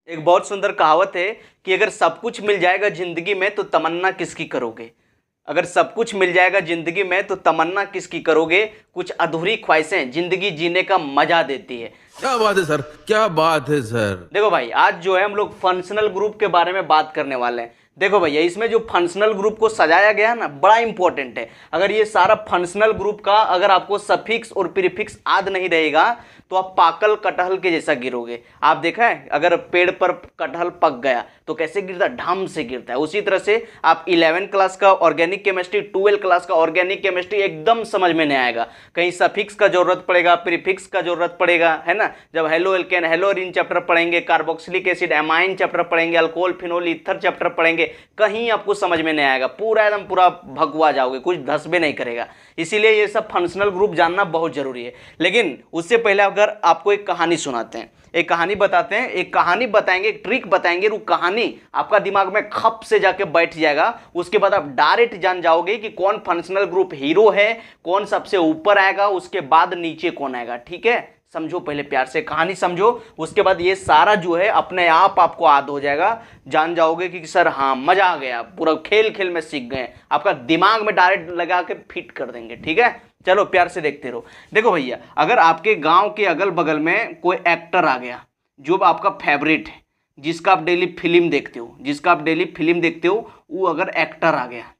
एक बहुत सुंदर कहावत है कि अगर सब कुछ मिल जाएगा जिंदगी में तो तमन्ना किसकी करोगे। अगर सब कुछ मिल जाएगा जिंदगी में तो तमन्ना किसकी करोगे। कुछ अधूरी ख्वाहिशें जिंदगी जीने का मजा देती है। क्या बात है सर, क्या बात है सर। देखो भाई, आज जो है हम लोग फंक्शनल ग्रुप के बारे में बात करने वाले हैं। देखो भैया, इसमें जो फंक्शनल ग्रुप को सजाया गया है ना, बड़ा इंपॉर्टेंट है। अगर ये सारा फंक्शनल ग्रुप का अगर आपको सफिक्स और प्रीफिक्स याद नहीं रहेगा तो आप पाकल कटहल के जैसा गिरोगे। आप देखा है, अगर पेड़ पर कटहल पक गया तो कैसे गिरता है, ढम से गिरता है। उसी तरह से आप 11th क्लास का ऑर्गेनिक केमिस्ट्री, 12th क्लास का ऑर्गेनिक केमिस्ट्री एकदम समझ में नहीं आएगा। कहीं सफिक्स का जरूरत पड़ेगा, प्रीफिक्स का जरूरत पड़ेगा, है ना। जब halo alkane, hello arene chapter पढ़ेंगे, कार्बोक्सिलिक एसिड, एमाइन चैप्टर पढ़ेंगे, अल्कोहल, फिनोल, ईथर चैप्टर पढ़ेंगे, कहीं आपको समझ में नहीं आएगा। पूरा एकदम पूरा भगवा जाओगे, कुछ धस भी नहीं करेगा। इसीलिए ये सब फंक्शनल ग्रुप जानना बहुत जरूरी है। लेकिन उससे पहले अगर आपको एक कहानी सुनाते हैं, एक कहानी बताते हैं, एक कहानी बताएंगे, एक ट्रिक बताएंगे। वो कहानी आपका दिमाग में खप से जाके बैठ जाएगा। उसके बाद आप डायरेक्ट जान जाओगे कि कौन फंक्शनल ग्रुप हीरो है, कौन सबसे ऊपर आएगा, उसके बाद नीचे कौन आएगा। ठीक है, समझो, पहले प्यार से कहानी समझो। उसके बाद ये सारा जो है अपने आप आपको याद हो जाएगा। जान जाओगे कि सर हाँ, मजा आ गया, पूरा खेल खेल में सीख गए। आपका दिमाग में डायरेक्ट लगा के फिट कर देंगे। ठीक है, चलो प्यार से देखते रहो। देखो भैया, अगर आपके गांव के अगल बगल में कोई एक्टर आ गया जो आपका फेवरेट है, जिसका आप डेली फिल्म देखते हो, जिसका आप डेली फिल्म देखते हो, वो अगर एक्टर आ गया,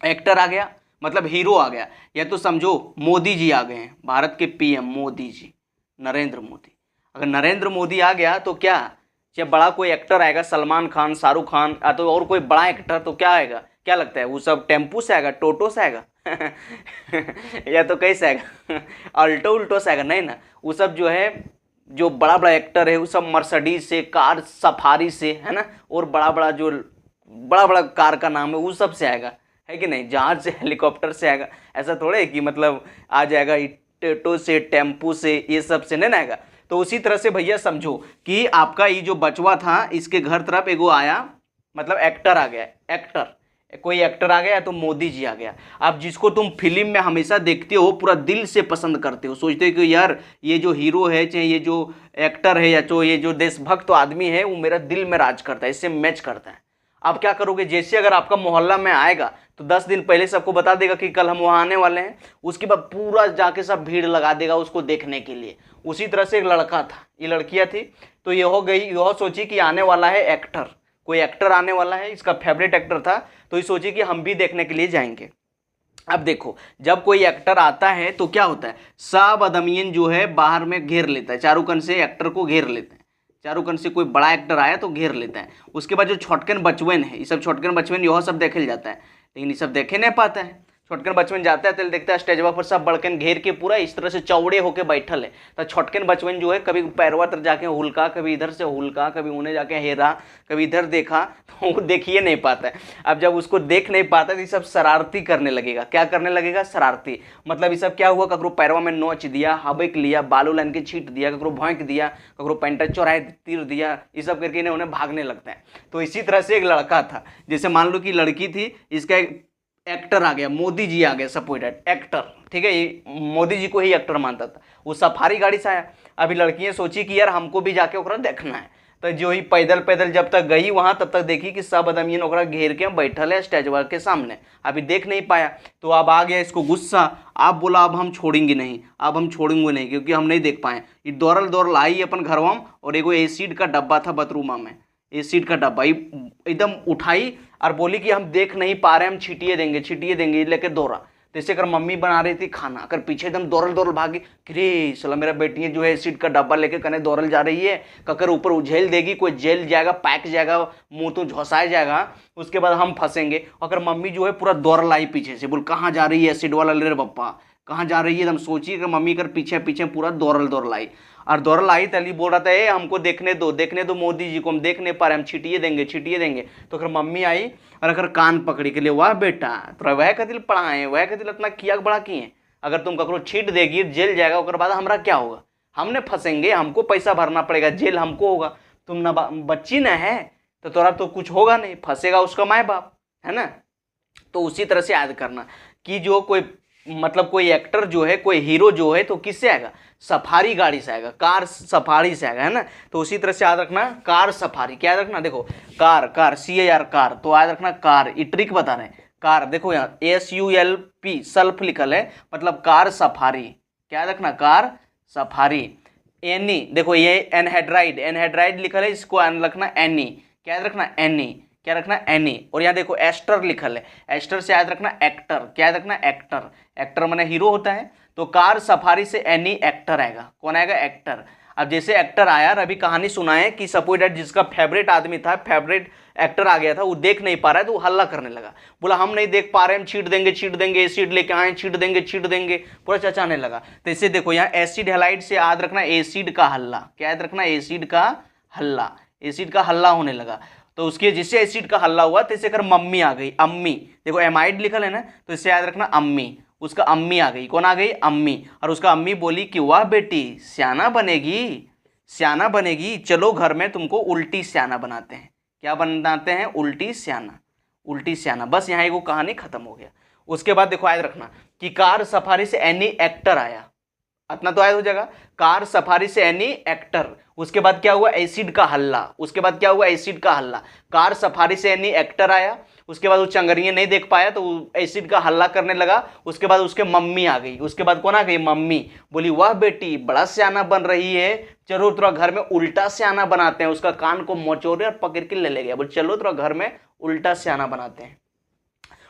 एक्टर आ गया मतलब हीरो आ गया, या तो समझो मोदी जी आ गए हैं, भारत के पीएम मोदी जी, नरेंद्र मोदी। अगर नरेंद्र मोदी आ गया तो क्या, जब बड़ा कोई एक्टर आएगा, सलमान खान, शाहरुख खान, या तो और कोई बड़ा एक्टर, तो क्या आएगा, क्या लगता है, वो सब टेम्पू से आएगा, टोटो से आएगा या तो कैसे आएगा अल्टो उल्टो से आएगा? नहीं ना, वो सब जो है, जो बड़ा बड़ा एक्टर है वो सब मर्सिडीज से, कार सफारी से, है ना, और बड़ा बड़ा जो बड़ा बड़ा कार का नाम है वो सब से आएगा, है कि नहीं, जहाज से, हेलीकॉप्टर से आएगा। ऐसा थोड़े है कि मतलब आ जाएगा टोटो से, टेम्पू से, ये सब से नहीं आएगा। तो उसी तरह से भैया समझो कि आपका ये जो बचवा था, इसके घर तरफ एगो आया, मतलब एक्टर आ गया, एक्टर, कोई एक्टर आ गया तो मोदी जी आ गया। अब जिसको तुम फिल्म में हमेशा देखते हो, पूरा दिल से पसंद करते हो, सोचते हो कि यार ये जो हीरो है, चाहे ये जो एक्टर है, या तो ये जो देशभक्त आदमी है, वो मेरा दिल में राज करता है, इससे मैच करता है। आप क्या करोगे, जैसे अगर आपका मोहल्ला में आएगा तो 10 दिन पहले सबको बता देगा कि कल हम वहाँ आने वाले हैं। उसके बाद पूरा जाके सब भीड़ लगा देगा उसको देखने के लिए। उसी तरह से एक लड़का था, ये लड़कियाँ थी, तो ये हो गई, यह सोची कि आने वाला है एक्टर, कोई एक्टर आने वाला है, इसका फेवरेट एक्टर था, तो ये सोची कि हम भी देखने के लिए जाएंगे। अब देखो, जब कोई एक्टर आता है तो क्या होता है, सब आदमियन जो है बाहर में घेर लेता है, चारों कन से एक्टर को घेर लेते हैं। चारों कन से कोई बड़ा एक्टर आया तो घेर लेता है। उसके बाद जो छोटकन बचवन है, ये सब छोटकन बचवन यह सब देखे जाता है, लेकिन ये सब देखे नहीं पाता है। छोटकन बचवन जाता है तो देखता है स्टेजवा पर सब बड़कन घेर के पूरा इस तरह से चौड़े होके बैठल है। तो छोटकन बचवन जो है कभी पैरवा तर जाके हुलका, कभी इधर से हुलका, कभी उन्हें जाके हेरा, कभी इधर देखा, तो वो देखिए नहीं पाता है। अब जब उसको देख नहीं पाता तो ये सब शरारती करने लगेगा। क्या करने लगेगा, शरारती, मतलब ये सब क्या हुआ, ककरो पैरवा में नोच दिया, हबेक लिया, बालू लाइन के छीट दिया, ककरो भौंक दिया, ककरो पैंटा चौराहे तीर दिया, ये सब करके इन्हें उन्हें भागने लगता है। तो इसी तरह से एक लड़का था, जैसे मान लो कि लड़की थी, इसका एक्टर आ गया, मोदी जी आ गए, सपोर्टेड एक्टर, ठीक है, ये मोदी जी को ही एक्टर मानता था। वो सफारी गाड़ी से आया। अभी लड़कियां सोची कि यार हमको भी जाके ओकरा देखना है, तो जो ही पैदल पैदल जब तक गई वहां, तब तक देखी कि सब आदमियन ओकरा घेर के बैठल है स्टेजवा के सामने। अभी देख नहीं पाया, तो अब आ गया इसको गुस्सा। आप बोला अब हम छोड़ेंगे नहीं, अब हम छोड़ेंगे नहीं, क्योंकि हम नहीं देख पाए। ये दौड़ल दौड़ल आई अपन घरवा में, और एगो एसिड का डब्बा था बाथरूमा में, एसिड का डब्बा एकदम उठाई और बोली कि हम देख नहीं पा रहे, हम छिटिए देंगे, छिटिए देंगे, लेके दौड़ा। जैसे अगर मम्मी बना रही थी खाना, अगर पीछे एकदम दौड़ल दौड़ल भागी कि रे साला मेरा बेटी जो है एसिड का डब्बा लेके कने दौड़ल जा रही है, ककर ऊपर उझेल देगी, कोई जेल जाएगा, पैक जाएगा, मुंह तो झोंसाया जाएगा, उसके बाद हम फंसेंगे। अगर मम्मी जो है पूरा दौड़ल आई पीछे से, बोल कहाँ जा रही है एसिड वाला ले रे पप्पा, कहाँ जा रही है, एकदम सोचिए कि मम्मी कर पीछे पीछे पूरा दौड़ल दौड़ल आई। और दौड़ल आई तली बोल रहा था ए हमको देखने दो मोदी जी को, हम देख नहीं पा रहे, हम छिटिए देंगे, छिटिए देंगे। तो अगर मम्मी आई और अगर कान पकड़ी के लिए, वाह बेटा तो वह कतिल पढ़ाएं, वह कतिल इतना किया बड़ा किए, अगर तुम ककरो छीट देगी, जेल जाएगा, उसके बाद हमारा क्या होगा, हमने फंसेंगे, हमको पैसा भरना पड़ेगा, जेल हमको होगा, तुम ना बच्ची ना है तो तोरा तो कुछ होगा नहीं, फंसेगा उसका माँ बाप, है ना। तो उसी तरह से याद करना कि जो कोई मतलब कोई एक्टर जो है, कोई हीरो जो है, तो किससे आएगा, सफारी गाड़ी से आएगा, कार सफारी से आएगा, है ना। तो उसी तरह से याद रखना कार सफारी, क्या याद रखना, देखो कार, कार CAR कार, तो याद रखना कार, ये ट्रिक बता रहे हैं। कार देखो यहाँ SULP सल्फ लिखल है, मतलब कार सफारी, क्या याद रखना, कार सफारी। एनी देखो ये एनहेड्राइड, एनहेड्राइड लिखल है, इसको रखना एनी, क्या याद रखना, एनी, क्या रखना, एनी। और यहाँ देखो एस्टर लिखल है, एस्टर से याद रखना एक्टर, क्या याद रखना, एक्टर, एक्टर माने हीरो होता है। तो कार सफारी से एनी एक्टर आएगा, कौन आएगा, एक्टर। अब जैसे एक्टर आया, अभी कहानी सुनाए कि सपोज दैट जिसका फेवरेट आदमी था, फेवरेट एक्टर आ गया था, वो देख नहीं पा रहा है, तो वो हल्ला करने लगा, बोला हम नहीं देख पा रहे, हम छीट देंगे, छीट देंगे, एसिड लेके आए, छीट देंगे, छीट देंगे, पूरा चचाने लगा। तो इसे देखो यहाँ एसिड हैलाइड से याद रखना एसिड का हल्ला, क्या याद रखना, एसिड का हल्ला, एसिड का हल्ला होने लगा। तो उसके जिससे एसिड का हल्ला हुआ, तो इसे अगर मम्मी आ गई, अम्मी, देखो एमाइड लिखल है ना, तो इससे याद रखना अम्मी, उसका अम्मी आ गई, कौन आ गई, अम्मी। और उसका अम्मी बोली कि वाह बेटी स्याना बनेगी, स्याना बनेगी, चलो घर में तुमको उल्टी स्याना बनाते हैं, क्या बनाते हैं, उल्टी स्याना, उल्टी स्याना। बस यहाँ वो कहानी खत्म हो गया। उसके बाद देखो याद रखना कि कार सफारी से एनी एक्टर आया, इतना तो याद हो जाएगा, कार सफारी से एनी एक्टर। उसके बाद क्या हुआ, एसिड का हल्ला, उसके बाद क्या हुआ, एसिड का हल्ला, कार सफारी से एनी एक्टर आया, उसके बाद वो चंगरिया नहीं देख पाया तो एसिड का हल्ला करने लगा। उसके बाद उसके मम्मी आ गई, उसके बाद कौन आ गई, मम्मी, बोली वाह बेटी बड़ा स्याना बन रही है, चलो थोड़ा घर में उल्टा स्याना बनाते हैं। उसका कान को मोचोरे और पकड़ के ले गया, बोले चलो थोड़ा घर में उल्टा स्याना बनाते हैं।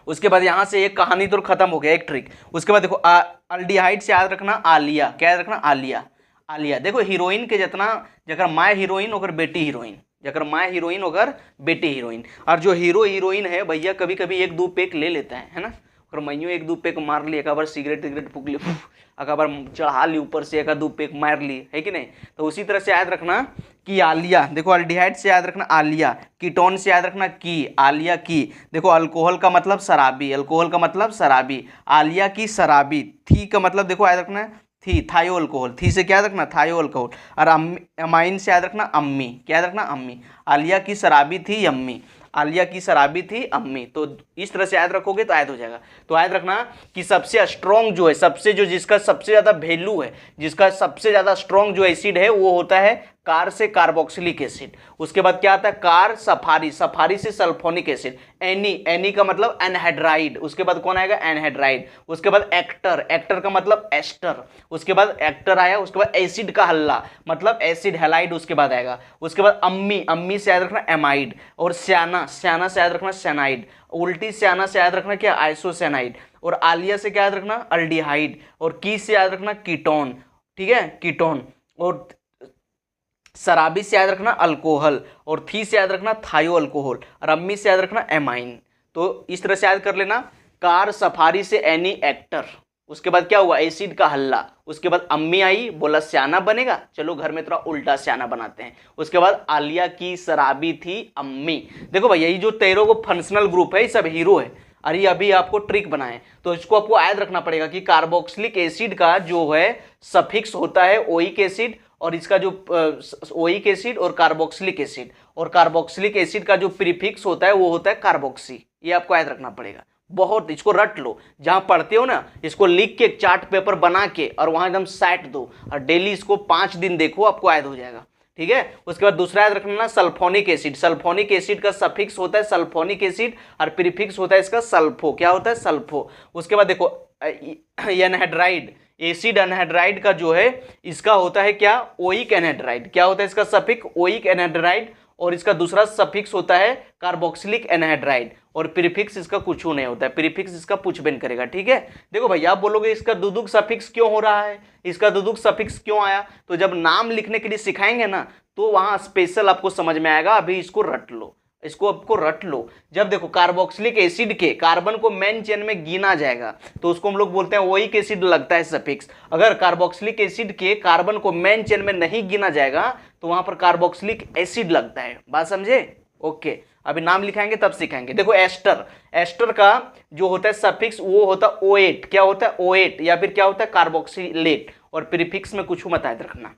उसके बाद यहाँ से एक कहानी तो खत्म हो गया, एक ट्रिक। उसके बाद देखो अल्डिहाइड से याद रखना आलिया, क्या याद रखना, आलिया, आलिया। देखो हीरोइन के जितना, जगह माँ हीरोइन ओकर बेटी हीरोइन, जगह माँ हीरोइन ओकर बेटी हीरोइन। और जो हीरो हीरोइन है भैया कभी कभी एक दो पेक ले लेता है ना, और मैयो एक दो पेक मार ली, एक बार सिगरेट विगरेट फूक ली, एक बार चढ़ा ली ऊपर से, एक दो पेक मार ली, है कि नहीं। तो उसी तरह से याद रखना कि आलिया, देखो अल्डिहाइड से याद रखना आलिया, कीटोन से याद रखना की, आलिया की। देखो अल्कोहल का मतलब शराबी, अल्कोहल का मतलब शराबी, आलिया की शराबी। थी का मतलब देखो याद रखना थी, थायो अल्कोहल, थी से क्या याद रखना, थायो अल्कोहल। और अमाइन से याद रखना अम्मी, क्या याद रखना, अम्मी। आलिया की शराबी थी अम्मी, आलिया की शराबी थी अम्मी। तो इस तरह से याद रखोगे तो याद हो जाएगा। तो याद रखना कि सबसे स्ट्रॉन्ग जो है, सबसे जो जिसका सबसे ज़्यादा वैल्यू है, जिसका सबसे ज़्यादा स्ट्रॉन्ग जो एसिड है वो होता है कार से कार्बोक्सिलिक एसिड। उसके बाद क्या आता है, कार सफारी, सफारी से सल्फोनिक एसिड। एनी, एनी का मतलब एनहाइड्राइड, उसके बाद कौन आएगा, एनहाइड्राइड। उसके बाद एक्टर, एक्टर का मतलब एस्टर। उसके बाद एक्टर आया, उसके बाद एसिड का हल्ला मतलब एसिड हैलाइड उसके बाद आएगा। उसके बाद अम्मी, अम्मी से याद रखना एमाइड। और स्याना, स्याना से याद रखना स्यानाइड। उल्टी स्याना से याद रखना क्या, आइसोस्यानाइड। और आलिया से क्या याद रखना, अल्डिहाइड। और की से याद रखना कीटोन, ठीक है, कीटोन। और शराबी से याद रखना अल्कोहल। और थी से याद रखना थायो अल्कोहल। और अम्मी से याद रखना एमाइन। तो इस तरह से याद कर लेना, कार सफारी से एनी एक्टर। उसके बाद क्या हुआ, एसिड का हल्ला। उसके बाद अम्मी आई, बोला स्याना बनेगा, चलो घर में थोड़ा उल्टा स्याना बनाते हैं। उसके बाद आलिया की शराबी थी अम्मी। देखो भैया ये जो 13 को फंक्शनल ग्रुप है, ये सब हीरो है। और ये अभी आपको ट्रिक बनाए, तो इसको आपको याद रखना पड़ेगा कि कार्बोक्सिलिक एसिड का जो है सफिक्स होता है ओइक एसिड, और इसका जो ओइक एसिड और कार्बोक्सिलिक एसिड, और कार्बोक्सिलिक एसिड का जो प्रीफिक्स होता है वो होता है कार्बोक्सी। ये आपको याद रखना पड़ेगा, बहुत, इसको रट लो, जहां पढ़ते हो ना इसको लिख के एक चार्ट पेपर बना के और वहां एकदम साइट दो, और डेली इसको 5 दिन देखो, आपको याद हो जाएगा, ठीक है। उसके बाद दूसरा याद रखना सल्फोनिक एसिड। सल्फोनिक एसिड का सफिक्स होता है सल्फोनिक एसिड, और प्रीफिक्स होता है इसका सल्फो, क्या होता है, सल्फो। उसके बाद देखो एनहाइड्राइड, एसिड एनहाइड्राइड का जो है इसका होता है क्या, ओइक एनहाइड्राइड। क्या होता है इसका सफिक्स, ओइक एनहाइड्राइड। और इसका दूसरा सफिक्स होता है कार्बोक्सिलिक एनहाइड्राइड। और प्रीफिक्स इसका कुछ नहीं होता है, प्रीफिक्स इसका पुछबेन करेगा, ठीक है। देखो भैया आप बोलोगे इसका दुदुक सफिक्स क्यों हो रहा है, इसका दुदुक सफिक्स क्यों आया, तो जब नाम लिखने के लिए सिखाएंगे ना तो वहां स्पेशल आपको समझ में आएगा। अभी इसको रट लो, इसको आपको रट लो। जब देखो कार्बोक्सिलिक एसिड के कार्बन को मेन चेन में गिना जाएगा तो उसको हम लोग बोलते हैं ओइक एसिड लगता है सफिक्स। अगर कार्बोक्सिलिक एसिड के कार्बन को मेन चेन में नहीं गिना जाएगा तो वहां पर कार्बोक्सिलिक एसिड लगता है। बात समझे, ओके। अभी नाम लिखाएंगे तब सिखाएंगे। देखो एस्टर, एस्टर का जो होता है सफिक्स वो होता है O8। क्या होता है, O8, या फिर क्या होता है कार्बोक्सिलेट। और प्रीफिक्स में कुछ मत याद रखना।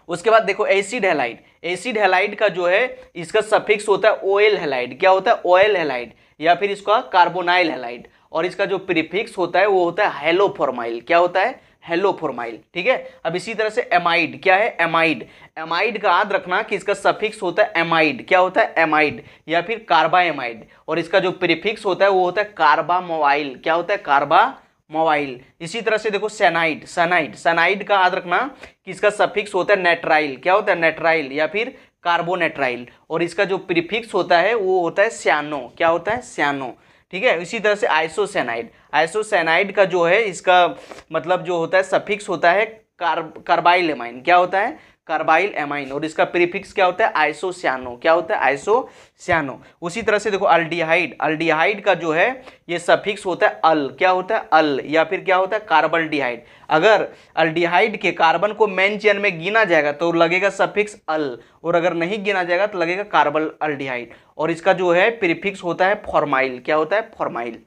उसके बाद देखो एसिड हैलाइड, एसिड हैलाइड का जो है इसका सफिक्स होता है OL हैलाइड। क्या होता है, OL हैलाइड, या फिर इसका कार्बोनाइल हैलाइड। और इसका जो प्रीफिक्स होता है वो होता है हेलोफॉर्माइल। क्या होता है, हेलोफॉर्माइल। ठीक है, अब इसी तरह से एमाइड, क्या है एमाइड, एमाइड का याद रखना कि इसका सफिक्स होता है एमाइड, क्या होता है एमाइड या फिर कार्बाएमाइड, और इसका जो प्रीफिक्स होता है वो होता है कार्बामोवाइल, क्या होता है कार्बामोवाइल। इसी तरह से देखो सैनाइड, सैनाइड, सैनाइड का याद रखना कि इसका सफिक्स होता है नेट्राइल, क्या होता है नेट्राइल या फिर कार्बोनेट्राइल, और इसका जो प्रीफिक्स होता है वो होता है स्यानो, क्या होता है स्यानो। ठीक है, इसी तरह से आइसोसैनाइड, आइसोसैनाइड का जो है इसका मतलब जो होता है सफिक्स होता है कार्बाइल एमाइन, क्या होता है कार्बाइल एमाइन, और इसका प्रीफिक्स क्या होता है आइसोसियानो, क्या होता है आइसोसियानो। उसी तरह से देखो अल्डिहाइड, अल्डिहाइड का जो है ये सफिक्स होता है अल, क्या होता है अल या फिर क्या होता है कार्बल्डिहाइड। अगर अल्डिहाइड के कार्बन को मेन चेन में गिना जाएगा तो लगेगा सफिक्स अल, और अगर नहीं गिना जाएगा तो लगेगा कार्बल अल्डिहाइड, और इसका जो है प्रीफिक्स होता है फॉर्माइल, क्या होता है फॉर्माइल।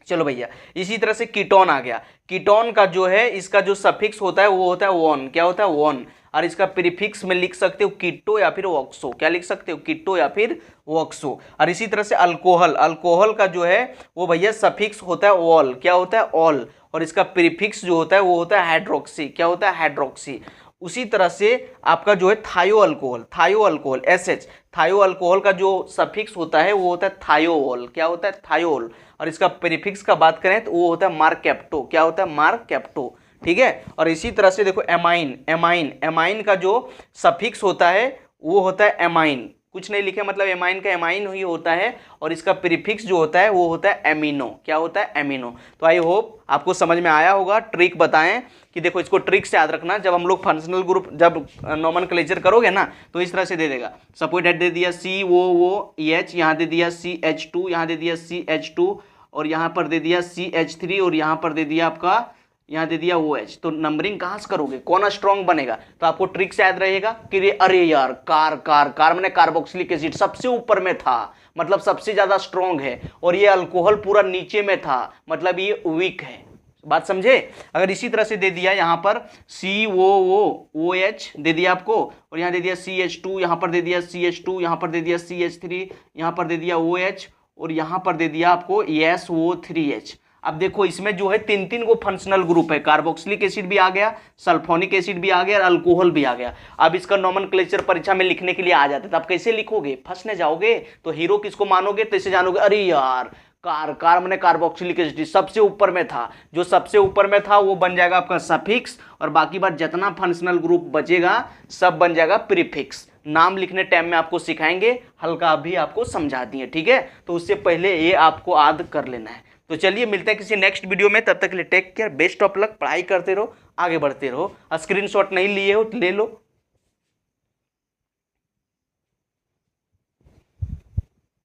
चलो भैया, इसी तरह से कीटोन आ गया, कीटोन का जो है इसका जो सफिक्स होता है वो होता है वोन, क्या होता है वोन, और इसका प्रीफिक्स में लिख सकते हो कीटो या फिर वॉक्सो, क्या लिख सकते हो कीटो या फिर वॉक्सो। और इसी तरह से अल्कोहल, अल्कोहल का जो है वो भैया सफिक्स होता है ऑल, क्या होता है ऑल, और इसका प्रीफिक्स जो होता है वो होता है हाइड्रोक्सी, क्या होता है हाइड्रोक्सी। उसी तरह से आपका जो है थायो अल्कोहल, थायो अल्कोहल SH, थायो अल्कोहल का जो सफिक्स होता है वो होता है थायोल, क्या होता है थायोल, और इसका प्रीफिक्स का बात करें तो वो होता है मार्केप्टो, क्या होता है मार्केप्टो। ठीक है, और इसी तरह से देखो एमाइन, एमाइन, एमाइन का जो सफिक्स होता है वो होता है एमाइन, कुछ नहीं लिखे मतलब एमाइन का एमाइन ही होता है, और इसका प्रीफिक्स जो होता है वो होता है एमिनो, क्या होता है एमिनो। तो आई होप आपको समझ में आया होगा। ट्रिक बताएं कि देखो इसको ट्रिक से याद रखना, जब हम लोग फंक्शनल ग्रुप जब नोमेनक्लेचर करोगे ना तो इस तरह से दे देगा, सपोज दे दिया COOH, यहाँ दे दिया CH2, यहाँ दे दिया CH2, और यहाँ पर दे दिया CH3, और यहाँ पर दे दिया आपका यहाँ दे दिया OH, तो नंबरिंग कहाँ से करोगे, कौन स्ट्रॉन्ग बनेगा, तो आपको ट्रिक से याद रहेगा कि अरे यार कार मैंने कार्बोक्सिलिक एसिड सबसे ऊपर में था मतलब सबसे ज्यादा स्ट्रॉन्ग है, और ये अल्कोहल पूरा नीचे में था मतलब ये वीक है, बात समझे। अगर इसी तरह से दे दिया यहाँ पर COOH दे दिया आपको, और यहाँ दे दिया CH2, यहाँ पर दे दिया CH2, यहाँ पर दे दिया CH3, यहाँ पर दे दिया OH, और यहाँ पर दे दिया आपको SO3H। अब देखो इसमें जो है तीन को फंक्शनल ग्रुप है, कार्बोक्सिलिक एसिड भी आ गया, सल्फोनिक एसिड भी आ गया और अल्कोहल भी आ गया। अब इसका नोमेनक्लेचर परीक्षा में लिखने के लिए आ जाता है, तो आप कैसे लिखोगे, फंसने जाओगे, तो हीरो किसको मानोगे, तो इसे जानोगे अरे यार कार मैंने कार्बोक्सिलिक एसिड सबसे ऊपर में था, जो सबसे ऊपर में था वो बन जाएगा आपका सफिक्स, और बाकी बात जितना फंक्शनल ग्रुप बचेगा सब बन जाएगा प्रीफिक्स। नाम लिखने टाइम में आपको सिखाएंगे, हल्का अभी आपको समझा दिए, ठीक है, तो उससे पहले ये आपको याद कर लेना है। तो चलिए मिलते हैं किसी नेक्स्ट वीडियो में, तब तक के लिए take care, best of luck, पढ़ाई करते रहो, आगे बढ़ते रहो। स्क्रीनशॉट नहीं लिए हो तो ले लो।